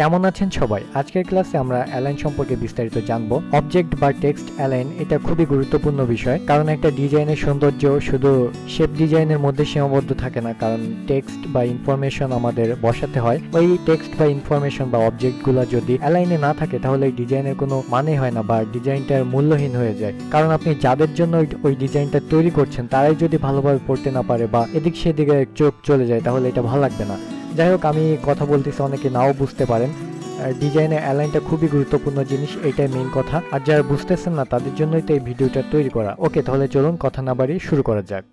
কেমন আছেন সবাই? আজকের ক্লাসে আমরা অ্যালাইন সম্পর্কে বিস্তারিত জানব। অবজেক্ট বা টেক্সট অ্যালাইন এটা খুবই গুরুত্বপূর্ণ বিষয়, কারণ একটা ডিজাইনের সৌন্দর্য শুধু শেপ ডিজাইনের মধ্যে সীমাবদ্ধ থাকে না, কারণ টেক্সট বা ইনফরমেশন আমাদের বসাতে হয়। ওই টেক্সট বা ইনফরমেশন বা অবজেক্টগুলো যদি অ্যালাইনে না থাকে তাহলে এই ডিজাইনের কোনো মানে হয় না বা ডিজাইনটার মূল্যহীন হয়ে যায়। কারণ আপনি যাদের জন্য ওই ডিজাইনটা তৈরি করছেন তারাই যদি ভালোভাবে পড়তে না পারে বা এদিক সেদিকে চোখ চলে যায় তাহলে এটা ভালো লাগবে না। যাই হোক, আমি কথা বলতেছি অনেকে নাও বুঝতে পারেন। ডিজাইনে অ্যালাইনটা খুবই গুরুত্বপূর্ণ জিনিস, এটাই মেইন কথা। আর যারা বুঝতেছেন না তাদের জন্যই তো এই ভিডিওটা তৈরি করা। ওকে, তাহলে চলুন কথা না বাড়িয়ে শুরু করা যাক।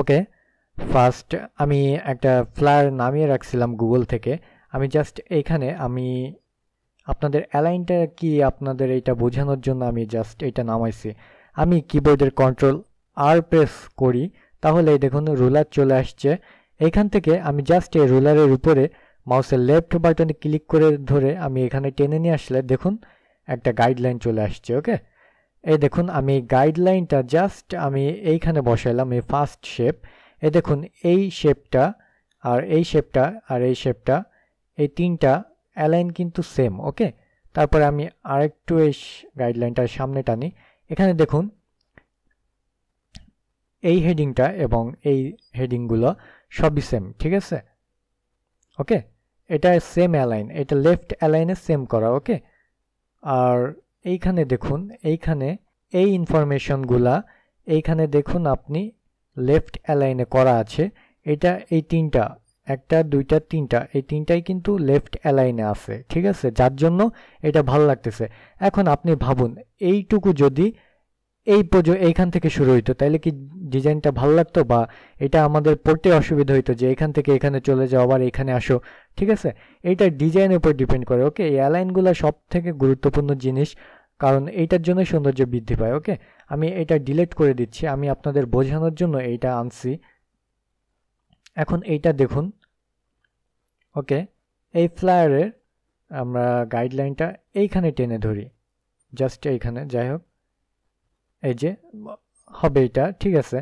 ওকে, ফার্স্ট আমি একটা ফ্লায়ার নামিয়ে রাখছিলাম গুগল থেকে। আমি জাস্ট এইখানে আপনাদের অ্যালাইনটা কি আপনাদের এটা বোঝানোর জন্য আমি জাস্ট এটা নামাইছি। আমি কিবোর্ডের কন্ট্রোল আর প্রেস করি, তাহলে দেখুন রুলার চলে আসছে। এইখান থেকে আমি জাস্ট এই রুলারের উপরে মাউসের লেফট বাটনে ক্লিক করে ধরে আমি এখানে টেনে নিয়ে আসলে দেখুন একটা গাইডলাইন চলে আসছে। ওকে, এই দেখুন আমি গাইডলাইনটা জাস্ট আমি এইখানে বসাইলাম, এই ফার্স্ট শেপ। এই দেখুন এই শেপটা আর এই শেপটা আর এই শেপটা, এই তিনটা অ্যালাইন কিন্তু সেম। ওকে, তারপরে আমি আরেকটু এই গাইডলাইনটার সামনে টানি। এখানে দেখুন এই হেডিংটা এবং এই হেডিংগুলো সবই সেম, ঠিক আছে? ওকে, এটা সেম অ্যালাইন, এটা লেফট অ্যালাইনে সেম করা। ওকে, আর এইখানে দেখুন এইখানে এই ইনফরমেশনগুলা এইখানে দেখুন আপনি লেফট অ্যালাইনে করা আছে। এটা এই তিনটা, একটা দুইটা তিনটা, এই তিনটাই কিন্তু লেফট অ্যালাইনে আছে, ঠিক আছে? যার জন্য এটা ভালো লাগতেছে। এখন আপনি ভাবুন এইটুকু যদি এইখান থেকে শুরু হইতো তাহলে কি ডিজাইনটা ভালো লাগতো, বা এটা আমাদের পড়তে অসুবিধা হইতো যে এখান থেকে এখানে চলে যাও আবার এখানে আসো, ঠিক আছে? এইটা ডিজাইনের উপর ডিপেন্ড করে। ওকে, এই অ্যালাইনগুলো সব থেকে গুরুত্বপূর্ণ জিনিস, কারণ এইটার জন্য সৌন্দর্য বৃদ্ধি পায়। ওকে, আমি এটা ডিলিট করে দিচ্ছি, আমি আপনাদের বোঝানোর জন্য এইটা আনছি। এখন এইটা দেখুন। ওকে, এই ফ্লায়ারের আমরা গাইডলাইনটা এইখানে টেনে ধরি, জাস্ট এইখানে। যাই হোক, এই যে হবে এটা, ঠিক আছে?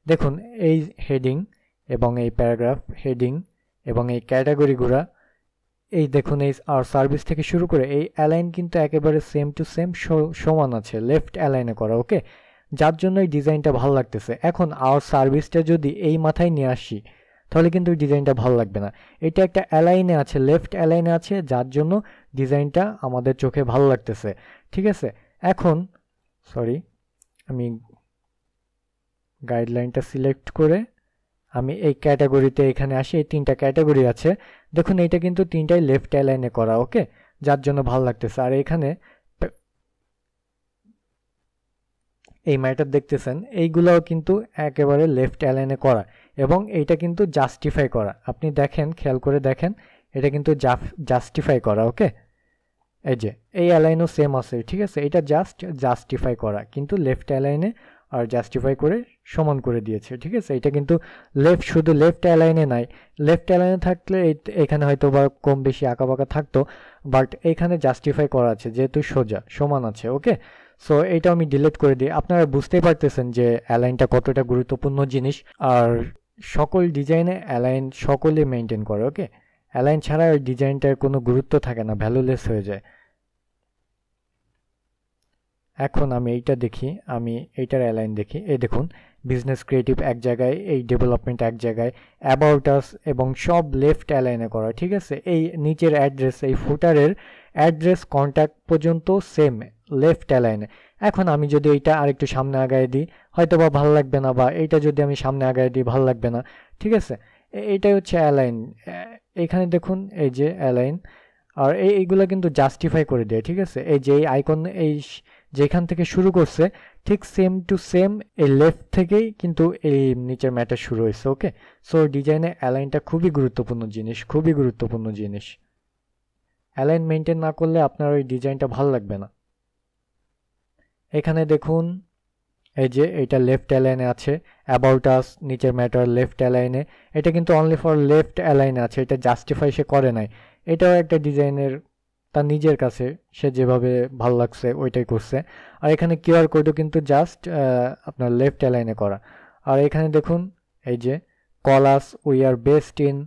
দেখুন এই হেডিং এবং এই প্যারাগ্রাফ হেডিং এবং এই ক্যাটাগরিগুলা, এই দেখুন এই আর সার্ভিস থেকে শুরু করে এই অ্যালাইন কিন্তু একেবারে সেম টু সেম সমান আছে, লেফট অ্যালাইনে করা। ওকে, যার জন্য এই ডিজাইনটা ভালো লাগতেছে। এখন আর সার্ভিসটা যদি এই মাথায় নিয়ে আসি তাহলে কিন্তু ডিজাইনটা ভালো লাগবে না। এটা একটা অ্যালাইনে আছে, লেফট অ্যালাইনে আছে, যার জন্য ডিজাইনটা আমাদের চোখে ভালো লাগতেছে, ঠিক আছে? এখন সরি, আমি গাইডলাইনটা সিলেক্ট করে আমি এই ক্যাটাগরিতে এখানে আসি। এই তিনটা ক্যাটাগরি আছে, দেখুন এইটা কিন্তু তিনটাই লেফট অ্যালাইনে করা। ওকে, যার জন্য ভালো লাগতেছে। আর এখানে এই ম্যাটার দেখতেছেন এইগুলাও কিন্তু একেবারে লেফট অ্যালাইনে করা, এবং এইটা কিন্তু জাস্টিফাই করা। আপনি দেখেন, খেয়াল করে দেখেন, এটা কিন্তু জাস্টিফাই করা। ওকে, এই যে এই অ্যালাইনও সেম আছে, ঠিক আছে? এটা জাস্ট জাস্টিফাই করা, কিন্তু লেফট অ্যালাইনে আর জাস্টিফাই করে সমান করে দিয়েছে, ঠিক আছে? এটা কিন্তু শুধু লেফট অ্যালাইনে নাই। লেফট অ্যালাইনে থাকলে এখানে হয়তো বা কম বেশি আঁকাবাঁকা থাকতো, বাট এখানে জাস্টিফাই করা আছে যেহেতু সোজা সমান আছে। ওকে, সো এইটা আমি ডিলিট করে দিই। আপনারা বুঝতেই পারতেছেন যে অ্যালাইনটা কতটা গুরুত্বপূর্ণ জিনিস, আর সকল ডিজাইনে অ্যালাইন সকলে মেনটেন করে। ওকে, অ্যালাইন ছাড়া ওই ডিজাইনটার কোনো গুরুত্ব থাকে না, ভ্যালুলেস হয়ে যায়। এখন আমি এইটা দেখি, আমি এইটার অ্যালাইন দেখি। এই দেখুন বিজনেস ক্রিয়েটিভ এক জায়গায়, এই ডেভেলপমেন্ট এক জায়গায়, অ্যাবাউট আস এবং সব লেফট অ্যালাইনে করা, ঠিক আছে? এই নিচের অ্যাড্রেস, এই ফুটারের অ্যাড্রেস কন্ট্যাক্ট পর্যন্ত সেম লেফট অ্যালাইনে। এখন আমি যদি এইটা আরেকটু সামনে আগায় দিই হয়তো বা ভালো লাগবে না, বা এইটা যদি আমি সামনে আগায় দিই ভালো লাগবে না, ঠিক আছে? এইটাই হচ্ছে অ্যালাইন। এখানে দেখুন এই যে অ্যালাইন, আর এইগুলো কিন্তু জাস্টিফাই করে দেয়, ঠিক আছে? এই যে এই আইকন এই যেখান থেকে শুরু করছে ঠিক সেম টু সেম এই লেফট থেকেই কিন্তু এই নিচের ম্যাটার শুরু হয়েছে। ওকে, সো ডিজাইনে অ্যালাইনটা খুবই গুরুত্বপূর্ণ জিনিস, খুবই গুরুত্বপূর্ণ জিনিস। অ্যালাইন মেনটেন না করলে আপনার ওই ডিজাইনটা ভালো লাগবে না। এখানে দেখুন এই যে এটা লেফট অ্যালাইনে আছে, অ্যাবাউট আস নিচের ম্যাটার লেফট অ্যালাইনে। এটা কিন্তু অনলি ফর লেফট অ্যালাইনে আছে, এটা জাস্টিফাই সে করে নাই। এটাও একটা ডিজাইনের তার নিজের কাছে সে যেভাবে ভালো লাগছে ওইটাই করছে। আর এখানে কিউআর কোডও কিন্তু জাস্ট আপনার লেফট অ্যালাইনে করা। আর এখানে দেখুন এই যে callous we are best in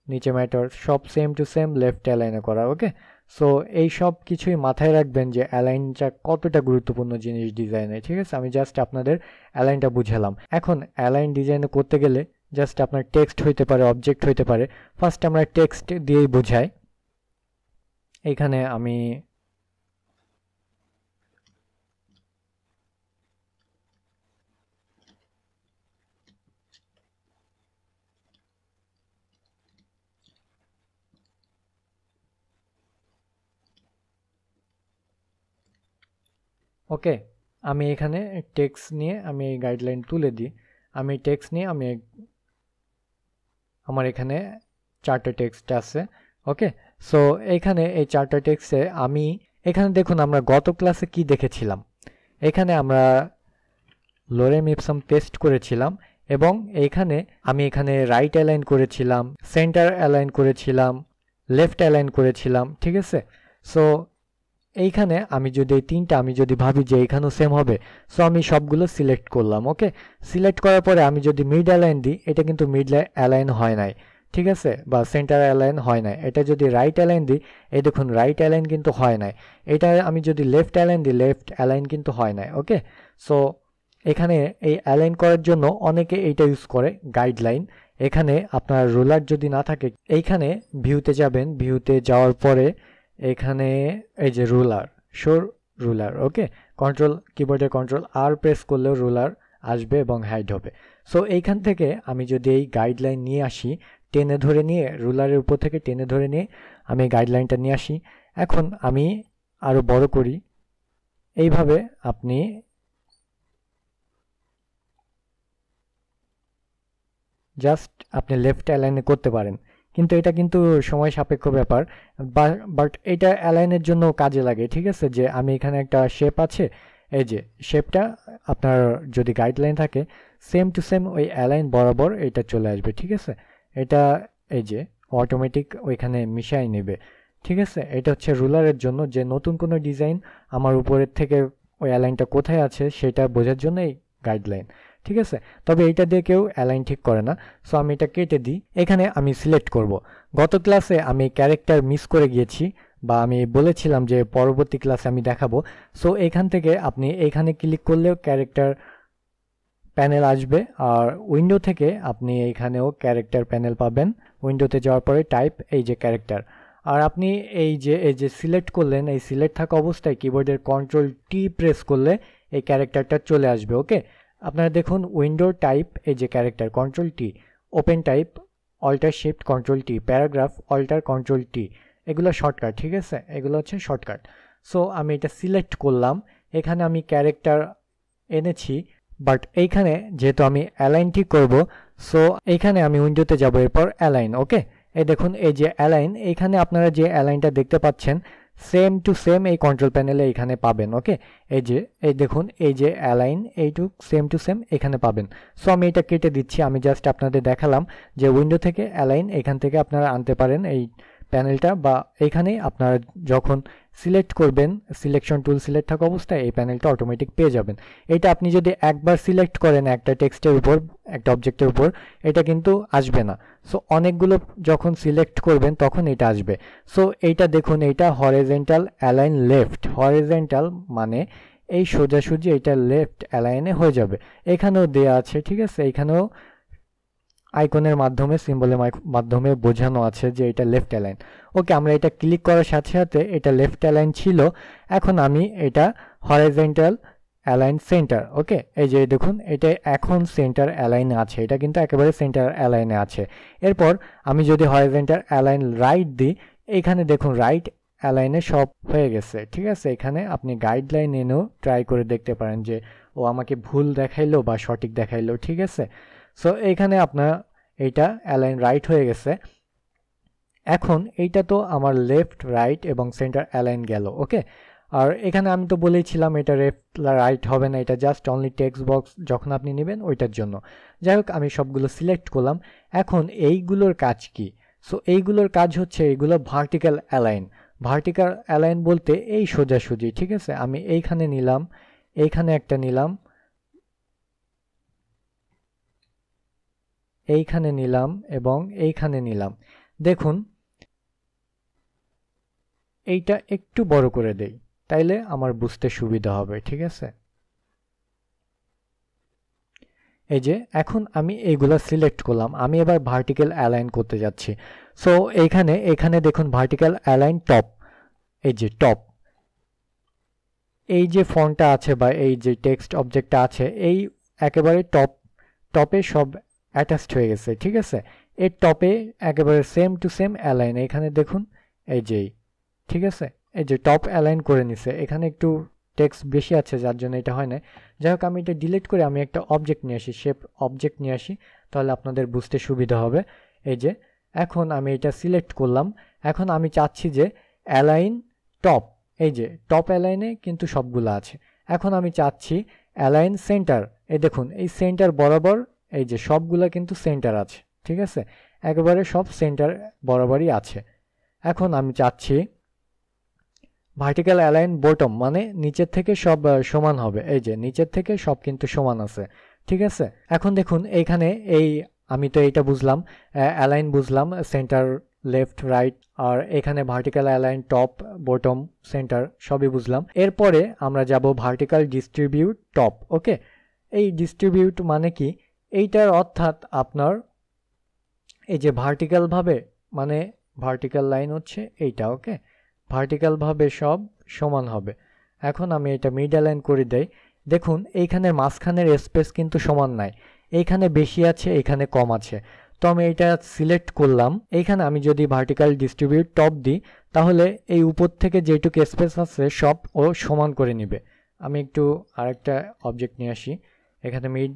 নিচে ম্যাটার সব সেম টু সেম লেফট অ্যালাইনে করা। ওকে, সো এই সব কিছুই মাথায় রাখবেন যে অ্যালাইনটা কতটা গুরুত্বপূর্ণ জিনিস ডিজাইনে। ঠিক আছে, আমি জাস্ট আপনাদের অ্যালাইনটা বুঝালাম। এখন অ্যালাইন ডিজাইনে করতে গেলে জাস্ট আপনার টেক্সট হইতে পারে, অবজেক্ট হইতে পারে। ফার্স্ট আমরা টেক্সট দিয়েই বোঝাই। এখানে আমি ওকে, আমি এখানে টেক্সট নিয়ে আমি এই গাইডলাইন তুলে দিই। আমি টেক্সট নিয়ে আমি আমার এখানে 4টা টেক্সট আছে। ওকে, সো এখানে এই 4টা টেক্সটে আমি এখানে দেখুন আমরা গত ক্লাসে কি দেখেছিলাম। এখানে আমরা লোরেম ইপসাম পেস্ট করেছিলাম এবং আমি এখানে রাইট অ্যালাইন করেছিলাম, সেন্টার অ্যালাইন করেছিলাম, লেফট অ্যালাইন করেছিলাম। ঠিক আছে, সো এইখানে আমি যদি এই 3টা আমি যদি ভাবি যে এইখানেও সেম হবে, সো আমি সবগুলো সিলেক্ট করলাম। ওকে, সিলেক্ট করার পরে আমি যদি মিড অ্যালাইন দিই, এটা কিন্তু মিড অ্যালাইন হয় নাই। ঠিক আছে, বা সেন্টার অ্যালাইন হয় নাই। এটা যদি রাইট অ্যালাইন দিই, এই দেখুন রাইট অ্যালাইন কিন্তু হয় নাই। এটা আমি যদি লেফট অ্যালাইন দিই, লেফট অ্যালাইন কিন্তু হয় নাই। ওকে, সো এখানে এই অ্যালাইন করার জন্য অনেকে এইটা ইউজ করে গাইডলাইন। এখানে আপনার রুলার যদি না থাকে, এইখানে ভিউতে যাবেন, ভিউতে যাওয়ার পরে এখানে এই যে রুলার, শোর রুলার। ওকে, কিবোর্ডের কন্ট্রোল আর প্রেস করলেও রুলার আসবে এবং হাইড হবে। সো এইখান থেকে আমি যদি এই গাইডলাইন নিয়ে আসি, টেনে ধরে নিয়ে রুলারের উপর থেকে টেনে ধরে নিয়ে আমি গাইডলাইনটা নিয়ে আসি। এখন আমি আরো বড় করি। এইভাবে আপনি জাস্ট আপনি লেফট অ্যালাইনে করতে পারেন, কিন্তু এটা কিন্তু সময় সাপেক্ষ ব্যাপার। বাট এটা অ্যালাইনের জন্য কাজে লাগে। ঠিক আছে, যে আমি এখানে একটা শেপ আছে, এই যে শেপটা আপনার যদি গাইডলাইন থাকে সেম টু সেম ওই অ্যালাইন বরাবর এটা চলে আসবে। ঠিক আছে, এটা এই যে অটোমেটিক ওইখানে মিশাই নেবে। ঠিক আছে, এটা হচ্ছে রুলারের জন্য, যে নতুন কোনো ডিজাইন আমার উপরের থেকে ওই অ্যালাইনটা কোথায় আছে সেটা বোঝার জন্য এই গাইডলাইন। ঠিক আছে, তবে এইটা দিয়ে কেউ অ্যালাইন ঠিক করে না। সো আমি এটা কেটে দিই। এখানে আমি সিলেক্ট করব। গত ক্লাসে আমি ক্যারেক্টার মিস করে গিয়েছি, বা আমি বলেছিলাম যে পরবর্তী ক্লাসে আমি দেখাবো। সো এখান থেকে আপনি এখানে ক্লিক করলেও ক্যারেক্টার প্যানেল আসবে, আর উইন্ডো থেকে আপনি এখানেও ক্যারেক্টার প্যানেল পাবেন। উইন্ডোতে যাওয়ার পরে টাইপ এই যে ক্যারেক্টার, আর আপনি এই যে সিলেক্ট করলেন, এই সিলেক্ট থাকা অবস্থায় কিবোর্ডের কন্ট্রোল টি প্রেস করলে এই ক্যারেক্টারটা চলে আসবে। ওকে, আপনারা দেখুন উইন্ডো টাইপ এই যে character control T, open type alt shift control T, paragraph alt control T, এগুলো শর্টকাট। ঠিক আছে, এগুলো হচ্ছে শর্টকাট। সো আমি এটা সিলেক্ট করলাম, এখানে আমি ক্যারেক্টার এনেছি, বাট এইখানে যেহেতু আমি অ্যালাইন ঠিক করব, সো এইখানে আমি উইন্ডোতে যাব, এরপর অ্যালাইন। ওকে, এই দেখুন এই যে অ্যালাইন, এইখানে আপনারা যে অ্যালাইনটা দেখতে পাচ্ছেন সেম টু সেম এই কন্ট্রোল প্যানেলে এখানে পাবেন। ওকে, এই দেখুন এই যে অ্যালাইন এইটুক সেম টু সেম এখানে পাবেন। সো আমি এটা কেটে দিচ্ছি। আমি জাস্ট আপনাদের দেখালাম যে উইন্ডো থেকে অ্যালাইন এখান থেকে আপনারা আনতে পারেন এই প্যানেলটা, বা এইখানে আপনারা যখন সিলেক্ট করবেন সিলেকশন টুল সিলেক্ট থাকা অবস্থায় এই প্যানেলটা অটোমেটিক পেয়ে যাবেন। এটা আপনি যদি একবার সিলেক্ট করেন একটা টেক্সটের উপর, একটা অবজেক্টের উপর, এটা কিন্তু আসবে না। সো অনেকগুলো যখন সিলেক্ট করবেন তখন এটা আসবে। সো এইটা দেখুন, এইটা হরিজন্টাল অ্যালাইন লেফট, হরিজন্টাল মানে এই সোজাসুজি এটা লেফট অ্যালাইনে হয়ে যাবে। এখানেও দেয়া আছে। ঠিক আছে, এখানেও আইকনের মাধ্যমে, সিম্বলের মাধ্যমে বোঝানো আছে যে এটা লেফট অ্যালাইন। ওকে, আমরা এটা ক্লিক করার সাথে সাথে এটা লেফট অ্যালাইন ছিল, এখন আমি এটা হরিজন্টাল অ্যালাইন সেন্টার। ওকে, এই যে দেখুন এটা এখন সেন্টার অ্যালাইনে আছে, এটা কিন্তু একেবারে সেন্টার অ্যালাইনে আছে। এরপর আমি যদি হরিজন্টাল অ্যালাইন রাইট দিই, এখানে দেখুন রাইট অ্যালাইনে সব হয়ে গেছে। ঠিক আছে, এখানে আপনি গাইডলাইন এনেও ট্রাই করে দেখতে পারেন যে ও আমাকে ভুল দেখাইলো বা সঠিক দেখাইলো। ঠিক আছে, সো এইখানে আপনার এইটা অ্যালাইন রাইট হয়ে গেছে। এখন এইটা তো আমার লেফট রাইট এবং সেন্টার অ্যালাইন গেল। ওকে, আর এখানে আমি তো বলেছিলাম এটা লেফট রাইট হবে না, এটা জাস্ট অনলি টেক্সট বক্স যখন আপনি নেবেন ওইটার জন্য। যাই হোক, আমি সবগুলো সিলেক্ট করলাম। এখন এইগুলোর কাজ কি? সো এইগুলোর কাজ হচ্ছে এইগুলো ভার্টিক্যাল অ্যালাইন। ভার্টিক্যাল অ্যালাইন বলতে এই সোজাসুজি, ঠিক আছে। আমি এইখানে নিলাম, এইখানে একটা নিলাম, এইখানে নিলাম এবং এইখানে নিলাম। দেখুন এইটা একটু বড় করে দেই, তাইলে আমার বুঝতে সুবিধা হবে, ঠিক আছে। এই যে এখন আমি এইগুলা সিলেক্ট করলাম, আমি এবার ভার্টিক্যাল অ্যালাইন করতে যাচ্ছি। সো এখানে দেখুন ভার্টিক্যাল অ্যালাইন টপ, এই যে টপ, এই যে ফন্টটা আছে বা এই যে টেক্সট অবজেক্টটা আছে, এই একেবারে টপে সব অ্যাটাচড হয়ে গেছে, ঠিক আছে। এর টপে একেবারে সেম টু সেম অ্যালাইন, এখানে দেখুন এই যে, ঠিক আছে, এই যে টপ অ্যালাইন করে নিছে। এখানে একটু টেক্সট বেশি আছে যার জন্য এটা হয় না। যাই হোক, আমি এটা ডিলিট করে আমি একটা অবজেক্ট নিয়ে আসি, শেপ অবজেক্ট নিয়ে আসি, তাহলে আপনাদের বুঝতে সুবিধা হবে। এই যে এখন আমি এটা সিলেক্ট করলাম, এখন আমি চাচ্ছি যে অ্যালাইন টপ, এই যে টপ অ্যালাইনে কিন্তু সবগুলো আছে। এখন আমি চাচ্ছি অ্যালাইন সেন্টার, এই দেখুন এই সেন্টার বরাবর, এই যে সবগুলা কিন্তু সেন্টার আছে, ঠিক আছে, একেবারে সব সেন্টার বরাবরই আছে। এখন আমি চাচ্ছি ভার্টিক্যাল অ্যালাইন বটম, মানে নিচের থেকে সব সমান হবে, এই যে নিচের থেকে সব কিন্তু সমান আছে, ঠিক আছে। এখন দেখুন এইখানে এই আমি তো এইটা বুঝলাম, অ্যালাইন বুঝলাম, সেন্টার লেফট রাইট, আর এখানে vertical align top bottom centre সবই বুঝলাম। এরপরে আমরা যাব ভার্টিক্যাল ডিস্ট্রিবিউট টপ। ওকে, এই ডিস্ট্রিবিউট মানে কি, এইটার অর্থাৎ আপনার এই যে ভার্টিক্যাল ভাবে, মানে ভার্টিক্যাল লাইন হচ্ছে এইটা, ওকে, ভার্টিক্যাল ভাবে সব সমান হবে। এখন আমি এটা মিড অ্যালাইন করে দেই। দেখুন এইখানের মাঝখানের স্পেস কিন্তু সমান নাই, এইখানে বেশি আছে, এখানে কম আছে। তো আমি এটা সিলেক্ট করলাম, এইখানে আমি যদি ভার্টিক্যাল ডিস্ট্রিবিউট টপ দিই, তাহলে এই উপর থেকে যেটুকু স্পেস আছে সব ও সমান করে নিবে। আমি একটু আরেকটা অবজেক্ট নিয়ে আসি, এখানে মিড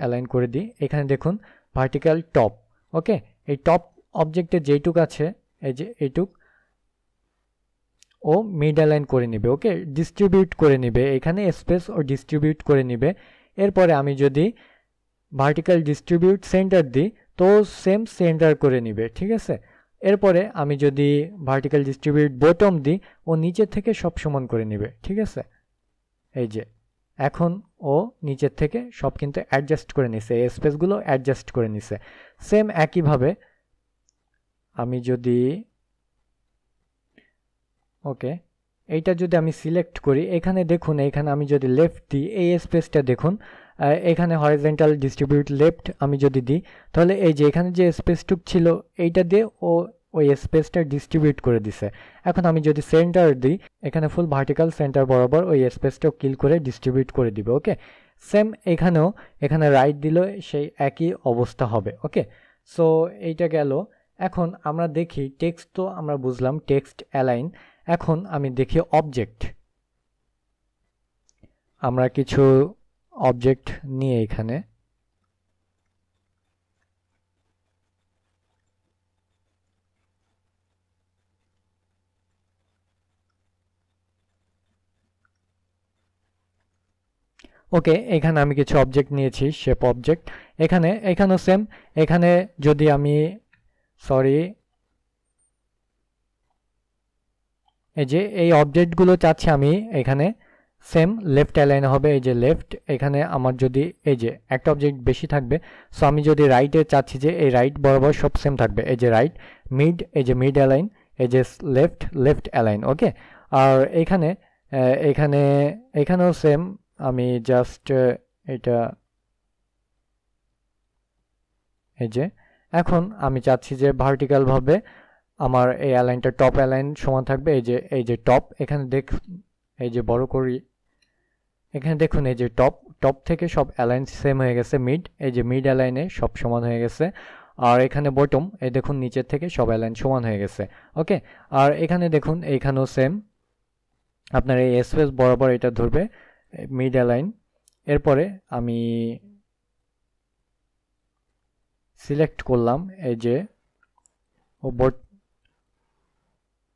অ্যালাইন করে দিই, এখানে দেখুন ভার্টিক্যাল টপ। ওকে, এই টপ অবজেক্টে যেটুক আছে, এই যে এইটুক ও মিড অ্যালাইন করে নিবে, ওকে, ডিস্ট্রিবিউট করে নিবে, এখানে স্পেস ও ডিস্ট্রিবিউট করে নিবে। এরপরে আমি যদি ভার্টিক্যাল ডিস্ট্রিবিউট সেন্টার দিই, তো সেম সেন্টার করে নিবে, ঠিক আছে। এরপরে আমি যদি ভার্টিক্যাল ডিস্ট্রিবিউট বটম দিই, ও নিচের থেকে সব সমান করে নিবে, ঠিক আছে। এই যে এখন ও নিচের থেকে সব কিন্তু অ্যাডজাস্ট করে নিছে, এই স্পেসগুলো অ্যাডজাস্ট করে নিছে। সেম একইভাবে আমি যদি, ওকে, এইটা যদি আমি সিলেক্ট করি, এখানে দেখুন, এখানে আমি যদি লেফট দিই, এই স্পেসটা দেখুন, এখানে হরিজন্টাল ডিস্ট্রিবিউট লেফট আমি যদি দিই, তাহলে এই যে এখানে যে স্পেসটুক ছিল এইটা দিয়ে ও ওই স্পেসটা ডিস্ট্রিবিউট করে দিছে। এখন আমি যদি সেন্টার দিই, এখানে ফুল ভার্টিক্যাল সেন্টার বরাবর ওই স্পেসটাও কিল করে ডিস্ট্রিবিউট করে দিবে, ওকে। সেম এখানেও, এখানে রাইট দিলেও সেই একই অবস্থা হবে, ওকে। সো এইটা গেল। এখন আমরা দেখি টেক্সট, তো আমরা বুঝলাম টেক্সট অ্যালাইন। এখন আমি দেখি অবজেক্ট, আমরা কিছু অবজেক্ট নিয়ে এখানে, ওকে, এখানে আমি কিছু অবজেক্ট নিয়েছি, শেপ অবজেক্ট। এখানেও সেম, এখানে যদি আমি, সরি, এই যে এই অবজেক্টগুলো চাচ্ছি আমি এখানে সেম লেফট অ্যালাইন হবে, এই যে লেফট, এখানে আমার যদি এই যে একটা অবজেক্ট বেশি থাকবে, সো আমি যদি রাইটে চাচ্ছি যে এই রাইট বরাবর সব সেম থাকবে, এই যে রাইট, মিড, এই যে মিড অ্যালাইন, এই যে লেফট লেফট অ্যালাইন, ওকে। আর এখানে এখানে এখানেও সেম, আমি জাস্ট এটা, এই যে এখন আমি চাচ্ছি যে ভার্টিক্যাল ভাবে আমার এই অ্যালাইনটা টপ অ্যালাইন সমান থাকবে, এই যে টপ, এখানে দেখ, এই যে বড় করি, এখানে দেখুন এই যে টপ, টপ থেকে সব অ্যালাইন সেম হয়ে গেছে, মিড, এই যে মিড অ্যালাইনে সব সমান হয়ে গেছে। আর এখানে বটম, এই দেখুন নিচের থেকে সব অ্যালাইন সমান হয়ে গেছে, ওকে। আর এখানে দেখুন এইখানেও সেম, আপনার এই স্পেস বরাবর এটা ধরবে মিড অ্যালাইন। এরপরে আমি সিলেক্ট করলাম, এই যে ও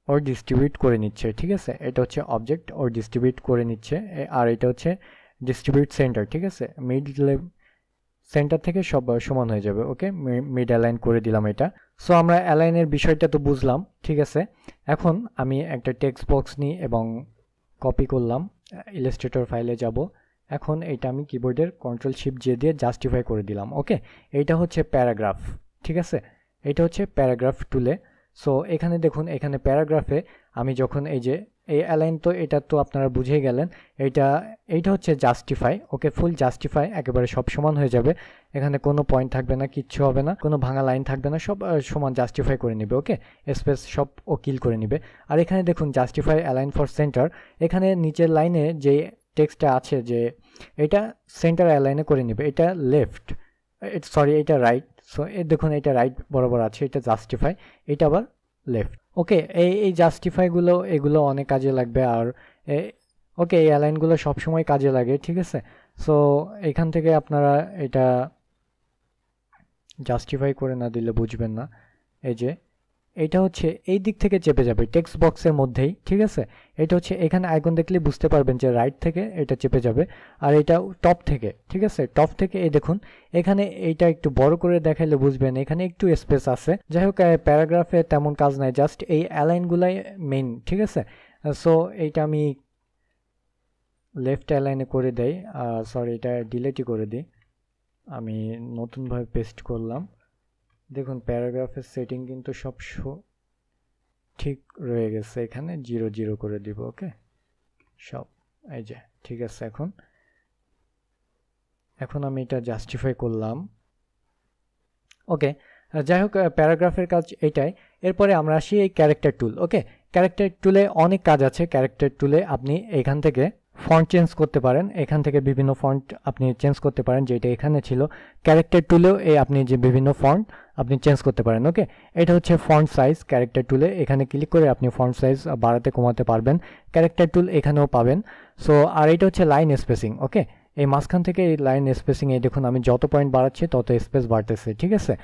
ওর ডিস্ট্রিবিউট করে নিচ্ছে, ঠিক আছে, এটা হচ্ছে অবজেক্ট, ওর ডিস্ট্রিবিউট করে নিচ্ছে। আর এটা হচ্ছে ডিস্ট্রিবিউট সেন্টার, ঠিক আছে, মিড সেন্টার থেকে সব সমান হয়ে যাবে। ওকে, মিড অ্যালাইন করে দিলাম এটা। সো আমরা অ্যালাইনের বিষয়টা তো বুঝলাম, ঠিক আছে। এখন আমি একটা টেক্সট বক্স নিই এবং কপি করলাম, ইলাস্ট্রেটর ফাইলে যাব। এখন এটা আমি কিবোর্ডের কন্ট্রোল শিফট জে দিয়ে জাস্টিফাই করে দিলাম। ওকে, এইটা হচ্ছে প্যারাগ্রাফ, ঠিক আছে। এটা হচ্ছে প্যারাগ্রাফ টুলে। সো এখানে দেখুন, এখানে প্যারাগ্রাফে আমি যখন এই যে এই অ্যালাইন, তো এটা তো আপনারা বুঝেই গেলেন। এইটা হচ্ছে জাস্টিফাই। ওকে, ফুল জাস্টিফাই, একেবারে সব সমান হয়ে যাবে। এখানে কোনো পয়েন্ট থাকবে না, কিচ্ছু হবে না, কোনো ভাঙা লাইন থাকবে না, সব সমান জাস্টিফাই করে নিবে। ওকে, স্পেস সব ও কিল করে নিবে। আর এখানে দেখুন জাস্টিফাই অ্যালাইন ফর সেন্টার, এখানে নিচের লাইনে যে টেক্সটটা আছে যে এটা সেন্টার অ্যালাইনে করে নিবে, এটা লেফট, সরি এটা রাইট। সো দেখুন এটা রাইট বরাবর আছে, এটা জাস্টিফাই, এটা আবার লেফট। ওকে, এই জাস্টিফাইগুলো এগুলো অনেক কাজে লাগবে। আর ওকে, এই অ্যালাইনগুলো সবসময় কাজে লাগে, ঠিক আছে। সো এখান থেকে আপনারা এটা জাস্টিফাই করে না দিলে বুঝবেন না। এই যে এটা হচ্ছে এই দিক থেকে চেপে যাবে টেক্সট বক্সের মধ্যেই, ঠিক আছে। এটা হচ্ছে এখানে আইকন দেখলে বুঝতে পারবেন যে রাইট থেকে এটা চেপে যাবে। আর এটা টপ থেকে, ঠিক আছে, টপ থেকে। এই দেখুন এখানে এইটা একটু বড় করে দেখাইলে বুঝবেন, এখানে একটু স্পেস আছে। যাই হোক, প্যারাগ্রাফে তেমন কাজ নাই, জাস্ট এই অ্যালাইনগুলাই মেইন, ঠিক আছে। সো এইটা আমি লেফট অ্যালাইনে করে দেই, সরি এটা ডিলেটই করে দিই, আমি নতুনভাবে পেস্ট করলাম। দেখুন প্যারাগ্রাফের সেটিং কিন্তু সব ঠিক রয়ে গেছে, এখানে 0 0 করে দিব। ওকে, সব এই যে ঠিক আছে। এখন আমি এটা জাস্টিফাই করলাম। ওকে, যাই হোক, প্যারাগ্রাফের কাজ এটাই। এরপরে আমরা আসি এই ক্যারেক্টার টুল। ওকে, ক্যারেক্টার টুলে অনেক কাজ আছে। ক্যারেক্টার টুলে আপনি এখান থেকে ফন্ট চেঞ্জ করতে পারেন, এখান থেকে বিভিন্ন ফন্ট আপনি চেঞ্জ করতে পারেন, যেটা এখানে ছিল। ক্যারেক্টার টুলেও আপনি যে বিভিন্ন ফন্ট আপনি চেঞ্জ করতে পারেন। ওকে, এটা হচ্ছে ফন্ট সাইজ। ক্যারেক্টার টুলে এখানে ক্লিক করে আপনি ফন্ট সাইজ বাড়াতে কমাতে পারবেন। ক্যারেক্টার টুল এখানেও পাবেন। সো আর এটা হচ্ছে লাইন স্পেসিং। ওকে, এই মাঝখান থেকে এই লাইন স্পেসিং, এই দেখুন আমি যত পয়েন্ট বাড়াচ্ছি তত স্পেস বাড়তেছে, ঠিক আছে।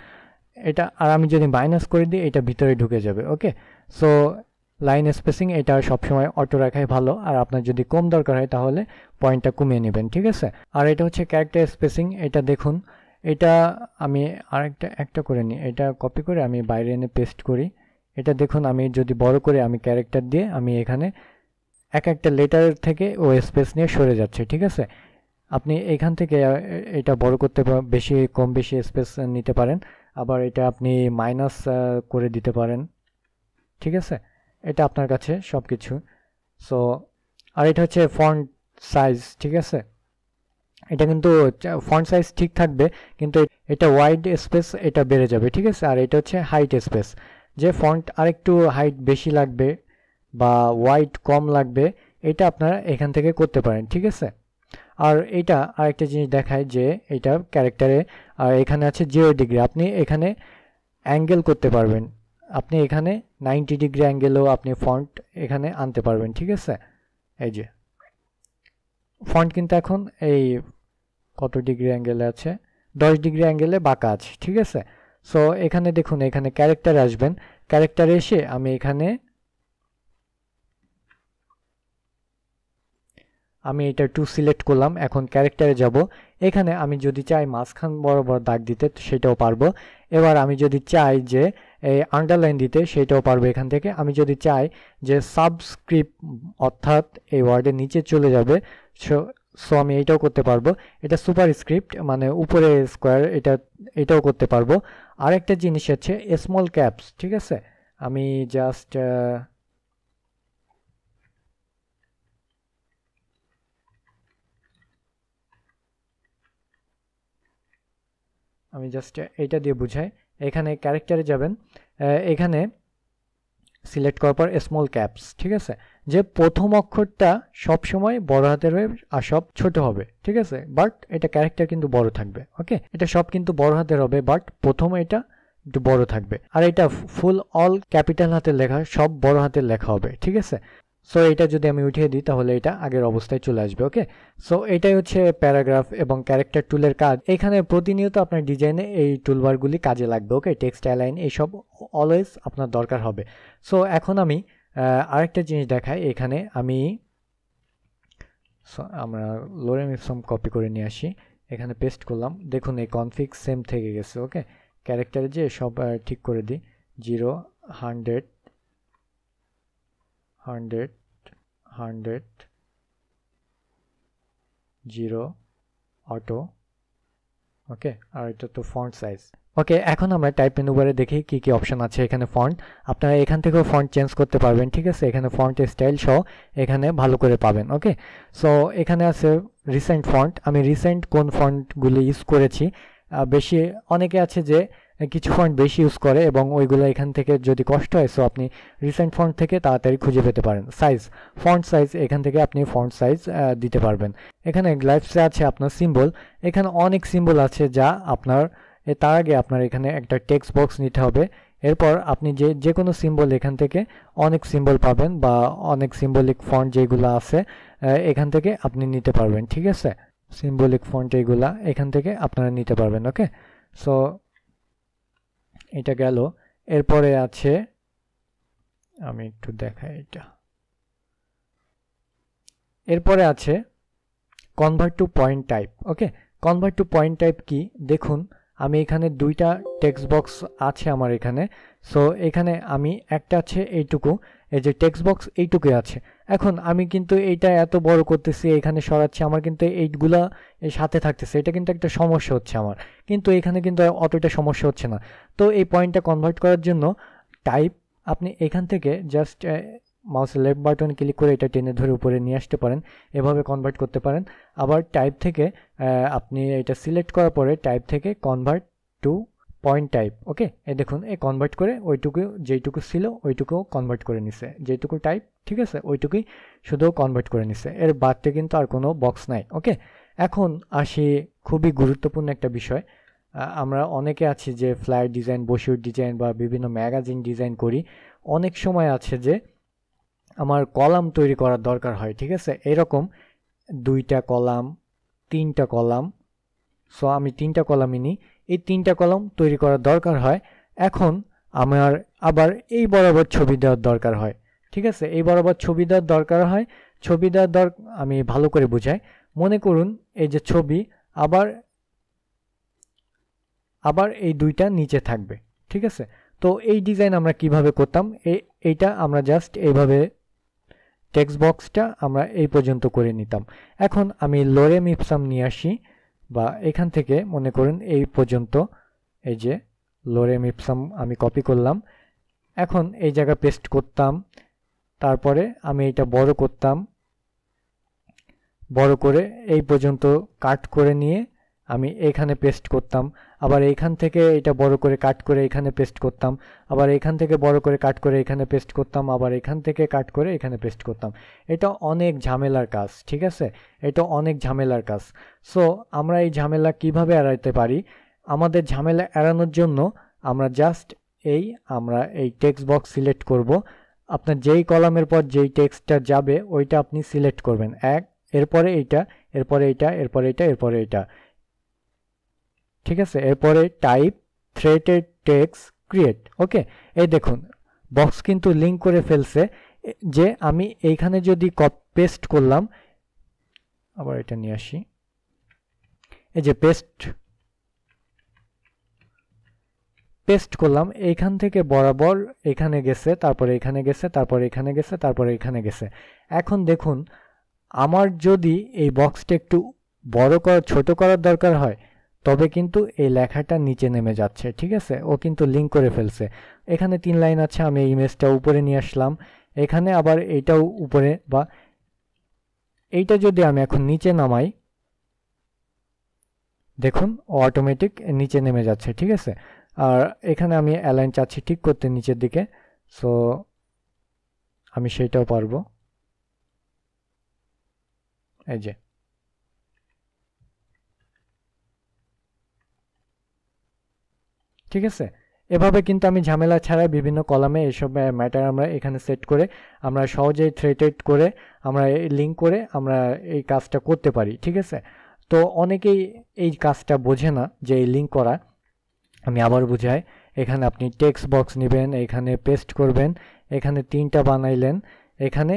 এটা আর আমি যদি মাইনাস করে দিই এটা ভিতরে ঢুকে যাবে। ওকে, সো লাইন স্পেসিং এটা সবসময় অটো রাখাই ভালো। আর আপনার যদি কম দরকার হয় তাহলে পয়েন্টটা কমিয়ে নেবেন, ঠিক আছে। আর এটা হচ্ছে ক্যারেক্টার স্পেসিং। এটা দেখুন, এটা আমি একটা করে নিই, এটা কপি করে আমি বাইরে এনে পেস্ট করি। এটা দেখুন আমি যদি বড় করে আমি ক্যারেক্টার দিয়ে আমি এখানে একটা লেটার থেকে ও স্পেস নিয়ে সরে যাচ্ছে, ঠিক আছে। আপনি এখান থেকে এটা বড় করতে বেশি কম বেশি স্পেস নিতে পারেন। আবার এটা আপনি মাইনাস করে দিতে পারেন, ঠিক আছে। এটা আপনার কাছে সব কিছু। সো আর এটা হচ্ছে ফন্ট সাইজ, ঠিক আছে। এটা কিন্তু ফন্ট সাইজ ঠিক থাকবে, কিন্তু এটা ওয়াইড স্পেস এটা বেড়ে যাবে, ঠিক আছে। আর এটা হচ্ছে হাইট স্পেস, যে ফন্ট আরেকটু হাইট বেশি লাগবে বা ওয়াইড কম লাগবে, এটা আপনারা এখান থেকে করতে পারেন, ঠিক আছে। আর এটা আরেকটা জিনিস দেখায় যে এটা ক্যারেক্টারে এখানে আছে 0 ডিগ্রি, আপনি এখানে অ্যাঙ্গেল করতে পারবেন। আপনি এখানে 90 ডিগ্রি অ্যাঙ্গেলও আপনি ফন্ট এখানে আনতে পারবেন, ঠিক আছে। এই যে ফন্ট কিন্তু এখন এই কত ডিগ্রি অ্যাঙ্গেলে আছে, 10 ডিগ্রি অ্যাঙ্গেলে বাঁকা আছে, ঠিক আছে। সো এখানে দেখুন, এখানে ক্যারেক্টারে আসবেন, ক্যারেক্টারে এসে আমি এখানে এটা টু সিলেক্ট করলাম। এখন ক্যারেক্টারে যাব, এখানে আমি যদি চাই মাঝখান বরাবর দাগ দিতে সেটাও পারবো। এবার আমি যদি চাই যে এই আন্ডারলাইন দিতে সেটাও পারবো এখান থেকে। আমি যদি চাই যে সাবস্ক্রিপ্ট অর্থাৎ এই ওয়ার্ডের নিচে চলে যাবে, সো আমি এটাও করতে পারবো। এটা সুপার স্ক্রিপ্ট মানে উপরে স্কোয়ার, এটাও করতে পারবো। আরেকটা জিনিস হচ্ছে স্মল ক্যাপস, ঠিক আছে। আমি জাস্ট এটা দিয়ে বুঝাই। এখানে ক্যারেক্টারে যাবেন, এখানে সিলেক্ট করার পর স্মল ক্যাপস, ঠিক আছে। যে প্রথম অক্ষরটা সব সময় বড় হাতের হবে আর সব ছোট হবে, ঠিক আছে। বাট এটা ক্যারেক্টার কিন্তু বড় থাকবে। ওকে, এটা সব কিন্তু বড় হাতের হবে, বাট প্রথমে এটা একটু বড় থাকবে। আর এটা ফুল অল ক্যাপিটাল হাতের লেখা, সব বড় হাতের লেখা হবে, ঠিক আছে। সো এটা যদি আমি উঠিয়ে দিই তাহলে এটা আগের অবস্থায় চলে আসবে। ওকে, সো এটাই হচ্ছে প্যারাগ্রাফ এবং ক্যারেক্টার টুলের কাজ। এখানে প্রতিনিয়ত আপনার ডিজাইনে এই টুলবারগুলি কাজে লাগবে। ওকে, টেক্সট অ্যালাইন এইসব অলওয়েজ আপনার দরকার হবে। সো এখন আমি আরেকটা জিনিস দেখাই। এখানে আমরা লোরেম ইপসম কপি করে নিয়ে আসি। এখানে পেস্ট করলাম, দেখুন এই কনফিগ সেম থেকে গেছে। ওকে, ক্যারেক্টারে যে সব ঠিক করে দিই, 0 100 100 100 0 অটো। ওকে, আর এটা তো ফন্ট সাইজ। ওকে, এখন আমরা টাইপ মেনু বারে দেখি কি কি অপশন আছে। এখানে ফন্ট, আপনারা এখান থেকেও ফন্ট চেঞ্জ করতে পারবেন, ঠিক আছে। এখানে ফন্ট স্টাইল সহ এখানে ভালো করে পাবেন। ওকে, সো এখানে আছে রিসেন্ট ফন্ট, আমি রিসেন্ট কোন ফন্টগুলো ইউজ করেছি বেশি, অনেকে আছে যে কিছু ফন্ট বেশি ইউজ করে এবং ওইগুলো এখান থেকে যদি কষ্ট হয়, সো আপনি রিসেন্ট ফন্ট থেকে তাড়াতাড়ি খুঁজে পেতে পারেন। সাইজ, ফন্ট সাইজ, এখান থেকে আপনি ফন্ট সাইজ দিতে পারবেন। এখানে গ্লাইফসে আছে আপনার সিম্বল, এখানে অনেক সিম্বল আছে যা আপনার, তার আগে আপনার এখানে একটা টেক্সট বক্স নিতে হবে। এরপর আপনি যে কোনো সিম্বল এখান থেকে অনেক সিম্বল পাবেন বা অনেক সিম্বলিক ফন্ট যেগুলো আছে এখান থেকে আপনি নিতে পারবেন, ঠিক আছে। সিম্বলিক ফন্ট এগুলা এখান থেকে আপনারা নিতে পারবেন। ওকে, সো এটা গেল। এরপরে আছে, আমি একটু দেখাই এটা, এরপরে আছে convert to point type. Okay, convert to point type কি দেখুন, আমি এখানে দুইটা টেক্সট বক্স আছে আমার এখানে। সো এখানে আমি একটা আছে এইটুকু, এই যে টেক্সট বক্স এইটুকুই আছে। এখন আমি কিন্তু এইটা এত বড় করতেছি, এখানে সরাচ্ছি, আমার কিন্তু এইগুলা এর সাথে থাকতেছে, এটা কিন্তু একটা সমস্যা হচ্ছে আমার, কিন্তু এখানে কিন্তু অতটা সমস্যা হচ্ছে না। তো এই পয়েন্টটা কনভার্ট করার জন্য টাইপ, আপনি এখান থেকে জাস্ট মাউসের লেফট বাটন ক্লিক করে এটা টেনে ধরে উপরে নিয়ে আসতে পারেন, এভাবে কনভার্ট করতে পারেন। আবার টাইপ থেকে আপনি এটা সিলেক্ট করার পরে টাইপ থেকে কনভার্ট টু পয়েন্ট টাইপ। ওকে, এই দেখুন এই কনভার্ট করে ওইটুকু, যেইটুকু ছিল ওইটুকু কনভার্ট করে নিছে, যেটুকু টাইপ, ঠিক আছে, ওইটুকুই শুধু কনভার্ট করে নিছে, এর বাদতে কিন্তু আর কোনো বক্স নাই। ওকে, এখন আসি খুবই গুরুত্বপূর্ণ একটা বিষয়, আমরা অনেকে আছি যে ফ্লায়ার ডিজাইন, ব্রোশিউর ডিজাইন বা বিভিন্ন ম্যাগাজিন ডিজাইন করি। অনেক সময় আছে যে আমার কলাম তৈরি করার দরকার হয়, ঠিক আছে, এরকম 2টা কলাম 3টা কলাম। সো আমি 3টা কলামই নিই, এই 3টা কলাম তৈরি করার দরকার হয়। এখন আমার আবার এই বরাবর ছবি দেওয়ার দরকার হয়, ঠিক আছে, এই বরাবর ছবি দেওয়ার দরকার হয়। ছবি দেওয়ার আমি ভালো করে বুঝাই, মনে করুন এই যে ছবি, আবার আবার এই 2টা নিচে থাকবে, ঠিক আছে। তো এই ডিজাইন আমরা কিভাবে করতাম, এইটা আমরা জাস্ট এইভাবে টেক্সট বক্সটা আমরা এই পর্যন্ত করে নিতাম। এখন আমি লোরেম ইপসাম নিয়ে আসি, বা এখান থেকে মনে করুন এই পর্যন্ত, এই যে লোরেম ইপসাম আমি কপি করলাম, এখন এই জায়গা পেস্ট করতাম, তারপরে আমি এটা বড় করতাম, বড় করে এই পর্যন্ত কাট করে নিয়ে আমি এখানে পেস্ট করতাম, আবার এইখান থেকে এটা বড় করে কাট করে এখানে পেস্ট করতাম, আবার এখান থেকে বড় করে কাট করে এখানে পেস্ট করতাম, আবার এখান থেকে কাট করে এখানে পেস্ট করতাম। এটা অনেক ঝামেলার কাজ, ঠিক আছে, এটা অনেক ঝামেলার কাজ। সো আমরা এই ঝামেলা কিভাবে এড়াতে পারি, আমাদের ঝামেলা এড়ানোর জন্য আমরা জাস্ট আমরা এই টেক্সট বক্স সিলেক্ট করব, আপনার যেই কলামের পর যেই টেক্সটটা যাবে ওইটা আপনি সিলেক্ট করবেন, এরপরে এইটা, এরপরে এইটা, এরপরে এইটা, এরপরে এইটা, ঠিক আছে। এরপরে টাইপ থ্রেডেড টেক্সট ক্রিয়েট। ওকে, এই দেখুন বক্স কিন্তু লিঙ্ক করে ফেলছে, যে আমি এইখানে যদি পেস্ট করলাম, আবার এটা নিয়ে আসি, এই যে পেস্ট করলাম, এইখান থেকে বরাবর এখানে গেছে, তারপরে এখানে গেছে, তারপরে এখানে গেছে, তারপরে এখানে গেছে। এখন দেখুন আমার যদি এই বক্সটা একটু বড় ছোট করার দরকার হয়, তবে কিন্তু এই লেখাটা নিচে নেমে যাচ্ছে, ঠিক আছে, ও কিন্তু লিঙ্ক করে ফেলছে। এখানে 3 লাইন আছে, আমি এই ইমেজটা উপরে নিয়ে আসলাম, এখানে আবার এইটাও উপরে, বা এইটা যদি আমি এখন নিচে নামাই, দেখুন অটোমেটিক নিচে নেমে যাচ্ছে, ঠিক আছে। আর এখানে আমি অ্যালাইন চাচ্ছি ঠিক করতে নিচের দিকে, সো আমি সেটাও পারবো, এই যে, ঠিক আছে। এভাবে কিন্তু আমি ঝামেলা ছাড়া বিভিন্ন কলামে এসব ম্যাটার আমরা এখানে সেট করে আমরা সহজেই থ্রেডেড করে আমরা লিঙ্ক করে আমরা এই কাজটা করতে পারি, ঠিক আছে। তো অনেকেই এই কাজটা বোঝে না যে এই লিঙ্ক করা, আমি আবার বুঝাই। এখানে আপনি টেক্সট বক্স নেবেন, এখানে পেস্ট করবেন, এখানে 3টা বানাইলেন, এখানে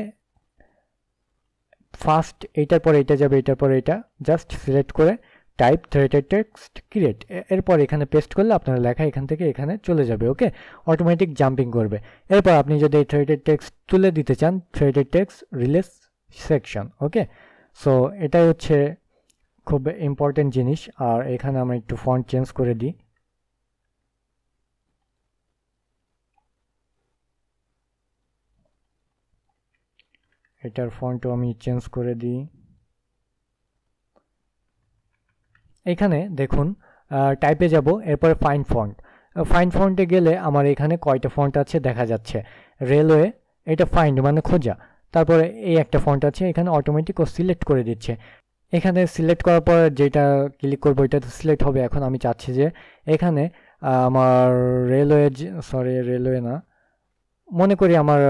ফার্স্ট এইটার পরে এটা যাবে, এটার পরে এটা, জাস্ট সিলেক্ট করে টাইপ থ্রেডেড টেক্সট ক্রিয়েট, এরপর এখানে পেস্ট করলে আপনার লেখা এখান থেকে এখানে চলে যাবে। ওকে, অটোমেটিক জাম্পিং করবে। এরপর আপনি যদি এই থ্রেডেড টেক্সট তুলে দিতে চান, থ্রেডেড টেক্সট রিলিজ সেকশন। ওকে, সো এটাই হচ্ছে খুব ইম্পর্টেন্ট জিনিস। আর এখানে আমরা একটু ফন্ট চেঞ্জ করে দিই। এটার ফন্টও আমি চেঞ্জ করে দিই। এখানে দেখুন টাইপে যাব, এরপরে ফাইন ফন্ট। ফাইন ফন্টে গেলে আমার এখানে কয়টা ফন্ট আছে দেখা যাচ্ছে। রেলওয়ে, এটা ফাইন্ড মানে খোঁজা। তারপরে এই একটা ফন্ট আছে, এখানে অটোমেটিক ও সিলেক্ট করে দিচ্ছে। এখানে সিলেক্ট করার পর যেটা ক্লিক করবো এটা তো সিলেক্ট হবে। এখন আমি চাচ্ছি যে এখানে আমার রেলওয়ে, সরি রেলওয়ে না, মনে করি আমার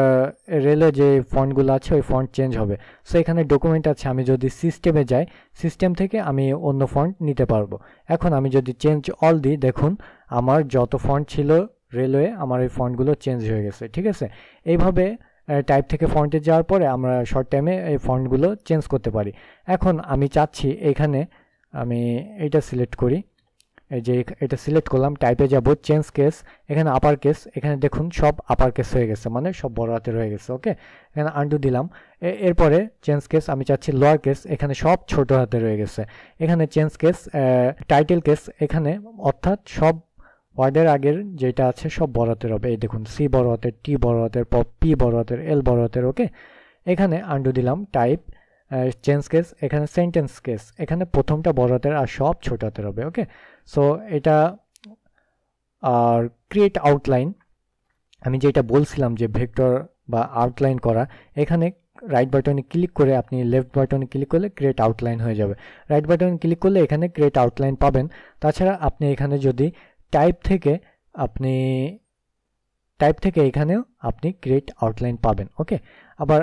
রেলে যে ফন্টগুলো আছে ওই ফন্ট চেঞ্জ হবে। সো এখানে ডকুমেন্ট আছে, আমি যদি সিস্টেমে যাই, সিস্টেম থেকে আমি অন্য ফন্ট নিতে পারবো। এখন আমি যদি চেঞ্জ অল দিই, দেখুন আমার যত ফন্ট ছিল রেলওয়ে, আমার এই ফন্টগুলো চেঞ্জ হয়ে গেছে। ঠিক আছে, এইভাবে টাইপ থেকে ফন্টে যাওয়ার পরে আমরা শর্ট টাইমে এই ফন্টগুলো চেঞ্জ করতে পারি। এখন আমি চাচ্ছি এখানে আমি এইটা সিলেক্ট করি, এই যে এটা সিলেক্ট করলাম, টাইপে যাব, চেঞ্জ কেস, এখানে আপার কেস, এখানে দেখুন সব আপার কেস হয়ে গেছে, মানে সব বড় হাতের হয়ে গেছে। ওকে, এখানে আনডু দিলাম। এরপরে চেঞ্জ কেস আমি চাচ্ছি লোয়ার কেস, এখানে সব ছোট হাতে রয়ে গেছে। এখানে চেঞ্জ কেস টাইটেল কেস, এখানে অর্থাৎ সব ওয়ার্ডের আগের যেটা আছে সব বড় হাতের হবে। এই দেখুন সি বড় হাতের, টি বড় হাতের, পি বড় হাতের, এল বড় হাতের। ওকে, এখানে আনডু দিলাম, টাইপ চেঞ্জ কেস, এখানে সেন্টেন্স কেস, এখানে প্রথমটা বড় হাতের আর সব ছোট হাতের হবে। ওকে, সো এটা। আর ক্রিয়েট আউটলাইন, আমি যেটা বলছিলাম যে ভেক্টর বা আউটলাইন করা, এখানে রাইট বাটনে ক্লিক করে আপনি লেফট বাটনে ক্লিক করলে ক্রিয়েট আউটলাইন হয়ে যাবে। রাইট বাটনে ক্লিক করলে এখানে ক্রিয়েট আউটলাইন পাবেন। তাছাড়া আপনি এখানে যদি টাইপ থেকে এখানেও আপনি ক্রিয়েট আউটলাইন পাবেন। ওকে, আবার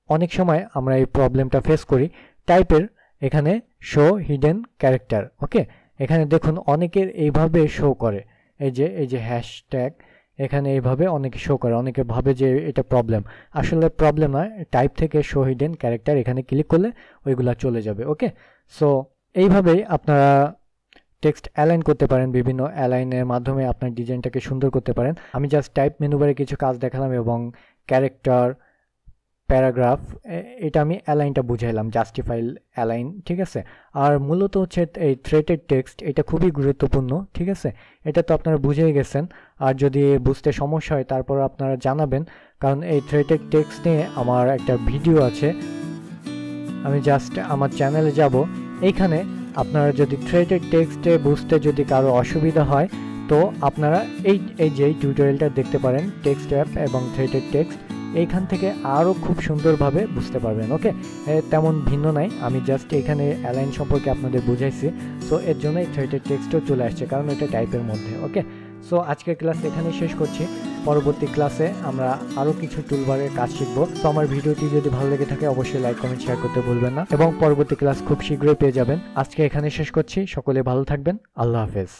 অনেক সময় আমরা এই প্রবলেমটা ফেস করি টাইপের, এখানে শো হিডেন ক্যারেক্টার। ওকে, এখানে দেখুন অনেকের এইভাবে শো করে, এই যে হ্যাশট্যাগ, এখানে এইভাবে অনেকে শো করে, অনেকে ভাবে যে এটা প্রবলেম। আসলে প্রবলেম নয়, টাইপ থেকে শো হিডেন ক্যারেক্টার এখানে ক্লিক করলে ওইগুলা চলে যাবে। ওকে, সো এইভাবেই আপনারা টেক্সট অ্যালাইন করতে পারেন, বিভিন্ন অ্যালাইনের মাধ্যমে আপনার ডিজাইনটাকে সুন্দর করতে পারেন। আমি জাস্ট টাইপ মেনু বারে কিছু কাজ দেখালাম এবং ক্যারেক্টার, প্যারাগ্রাফ, এটা আমি অ্যালাইনটা বুঝাইলাম, জাস্টিফাই অ্যালাইন। ঠিক আছে, আর মূলত হচ্ছে এই থ্রেডেড টেক্সট, এটা খুবই গুরুত্বপূর্ণ। ঠিক আছে, এটা তো আপনারা বুঝেই গেছেন। আর যদি বুঝতে সমস্যা হয় তারপর আপনারা জানাবেন, কারণ এই থ্রেডেড টেক্সট নিয়ে আমার একটা ভিডিও আছে। আমি জাস্ট আমার চ্যানেলে যাব, এইখানে আপনারা যদি থ্রেডেড টেক্সটে বুঝতে যদি কারো অসুবিধা হয় তো আপনারা এই যে টিউটোরিয়ালটা দেখতে পারেন, টেক্সট অ্যাপ এবং থ্রেডেড টেক্সট, এইখান থেকে আরও খুব সুন্দরভাবে বুঝতে পারবেন। ওকে, তেমন ভিন্ন নাই, আমি জাস্ট এখানে অ্যালাইন সম্পর্কে আপনাদের বুঝাইছি। সো এর জন্য এই থ্রেডেড টেক্সটও চলে আসছে, কারণ এটা টাইপের মধ্যে। ওকে, সো আজকের ক্লাস এখানেই শেষ করছি। পরবর্তী ক্লাসে আমরা আরও কিছু টুলবারের কাজ শিখব। তো আমার ভিডিওটি যদি ভালো লেগে থাকে অবশ্যই লাইক, কমেন্ট, শেয়ার করতে ভুলবেন না এবং পরবর্তী ক্লাস খুব শীঘ্রই পেয়ে যাবেন। আজকে এখানে শেষ করছি, সকলে ভালো থাকবেন, আল্লাহ হাফেজ।